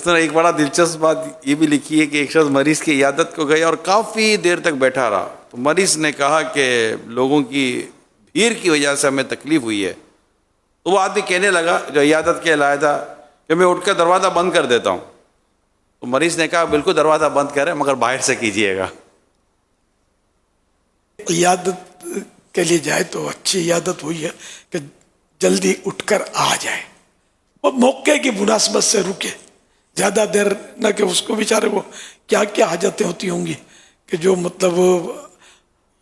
اس نے ایک بڑا دلچسپ بات یہ بھی لکھی ہے کہ ایک شخص مریض کی عیادت کو گیا اور کافی دیر تک بیٹھا رہا، تو مریض نے کہا کہ لوگوں کی بھیڑ کی وجہ سے ہمیں تکلیف ہوئی ہے. تو وہ آدمی کہنے لگا جو عیادت کے لائے تھا کہ میں اٹھ کر دروازہ بند کر دیتا ہوں. تو مریض نے کہا بالکل دروازہ بند کریں مگر باہر سے کیجیے گا. عیادت کے لیے جائے تو اچھی عیادت ہوئی ہے کہ جلدی اٹھ کر آ جائے، وہ موقع کی مناسبت سے رکے، زیادہ دیر نہ کہ اس کو بیچارے کو کیا کیا حاجتیں ہوتی ہوں گی کہ جو مطلب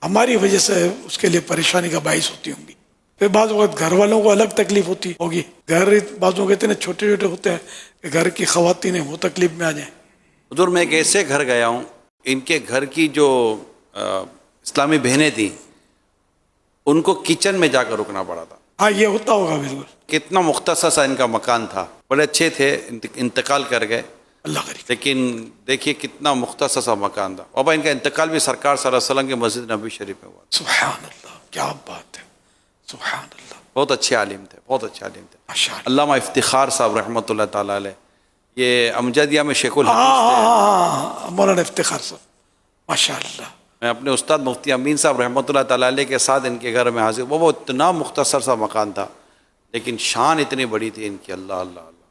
ہماری وجہ سے اس کے لیے پریشانی کا باعث ہوتی ہوں گی. پھر بعض وقت گھر والوں کو الگ تکلیف ہوتی ہوگی، گھر بعضوں کے اتنے چھوٹے چھوٹے ہوتے ہیں کہ گھر کی خواتین وہ تکلیف میں آ جائیں. حضور میں ایک ایسے گھر گیا ہوں، ان کے گھر کی جو اسلامی بہنیں تھیں ان کو کچن میں جا کر رکنا پڑا تھا. ہاں یہ ہوتا ہوگا بالکل. کتنا مختصر سا ان کا مکان تھا، بڑے اچھے تھے، انتقال کر گئے، اللہ غریب. لیکن دیکھیے کتنا مختصر سا مکان تھا. بابا ان کا انتقال بھی سرکار صلی اللہ علیہ وسلم کے مسجد نبی شریف میں ہوا. سبحان اللہ، کیا بات ہے، سبحان اللہ. بہت اچھے عالم تھے، بہت اچھے عالم تھے. ماشاء اللہ. علامہ افتخار صاحب رحمۃ اللہ تعالیٰ علیہ، یہ امجدیہ میں شیخ الحدیث تھے. مولانا افتخار صاحب ماشاء اللہ. میں اپنے استاد مفتی امین صاحب رحمۃ اللہ تعالیٰ علیہ کے ساتھ ان کے گھر میں حاضر. وہ اتنا مختصر سا مکان تھا لیکن شان اتنی بڑی تھی ان کی. اللہ اللہ اللہ.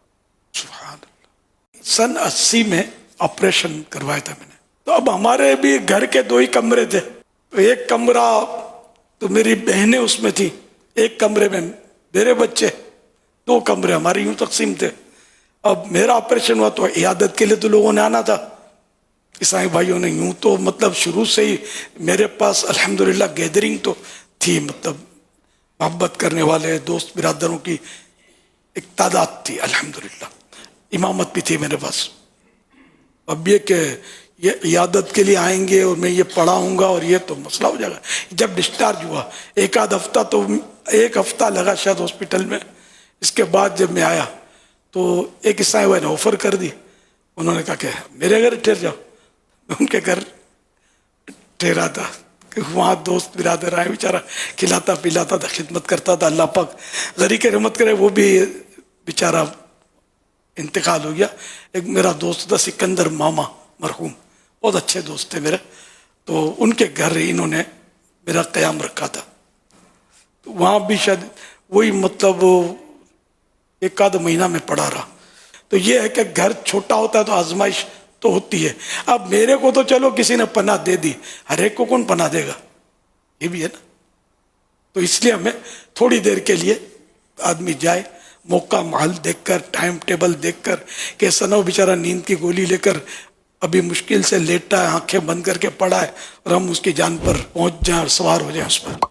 سبحان اللہ. سن 80 میں آپریشن کروایا تھا میں نے. تو اب ہمارے بھی گھر کے 2 ہی کمرے تھے. تو ایک کمرہ تو میری بہنیں اس میں تھی، ایک کمرے میں میرے بچے، 2 کمرے ہمارے یوں تقسیم تھے. اب میرا آپریشن ہوا تو عیادت کے لیے تو لوگوں نے آنا تھا، عیسائی بھائیوں نے. یوں تو مطلب شروع سے ہی میرے پاس الحمدللہ گیدرنگ تو تھی، مطلب محبت کرنے والے دوست برادروں کی ایک تعداد تھی الحمدللہ. امامت بھی تھی میرے پاس. اب یہ کہ یہ عیادت کے لیے آئیں گے اور میں یہ پڑھاؤں گا اور یہ تو مسئلہ ہو جائے گا. جب ڈسچارج ہوا ایک آدھ ہفتہ تو 1 ہفتہ لگا شاید ہاسپٹل میں. اس کے بعد جب میں آیا تو ایک عیسائی بھائی نے آفر کر دی. انہوں نے کہا کہ میرے گھر ٹھہر جاؤ. میں ان کے گھر ٹھہرا تھا کہ وہاں دوست برادر آئے، بیچارہ کھلاتا پلاتا تھا، خدمت کرتا تھا. اللہ پاک غری کے رحمت کرے، وہ بھی بیچارہ انتقال ہو گیا. ایک میرا دوست تھا سکندر ماما مرحوم، بہت اچھے دوست تھے میرے. تو ان کے گھر انہوں نے میرا قیام رکھا تھا. تو وہاں بھی شاید وہی مطلب 1 آدھ مہینہ میں پڑا رہا. تو یہ ہے کہ گھر چھوٹا ہوتا ہے تو آزمائش تو ہوتی ہے. اب میرے کو تو چلو کسی نے پناہ دے دی، ہر ایک کو کون پناہ دے گا، یہ بھی ہے نا. تو اس لیے ہمیں تھوڑی دیر کے لیے آدمی جائے، موقع محل دیکھ کر، ٹائم ٹیبل دیکھ کر، کہ ایسا نہ ہو بیچارہ نیند کی گولی لے کر ابھی مشکل سے لیٹا ہے، آنکھیں بند کر کے پڑا ہے اور ہم اس کی جان پر پہنچ جائیں اور سوار ہو جائیں اس پر.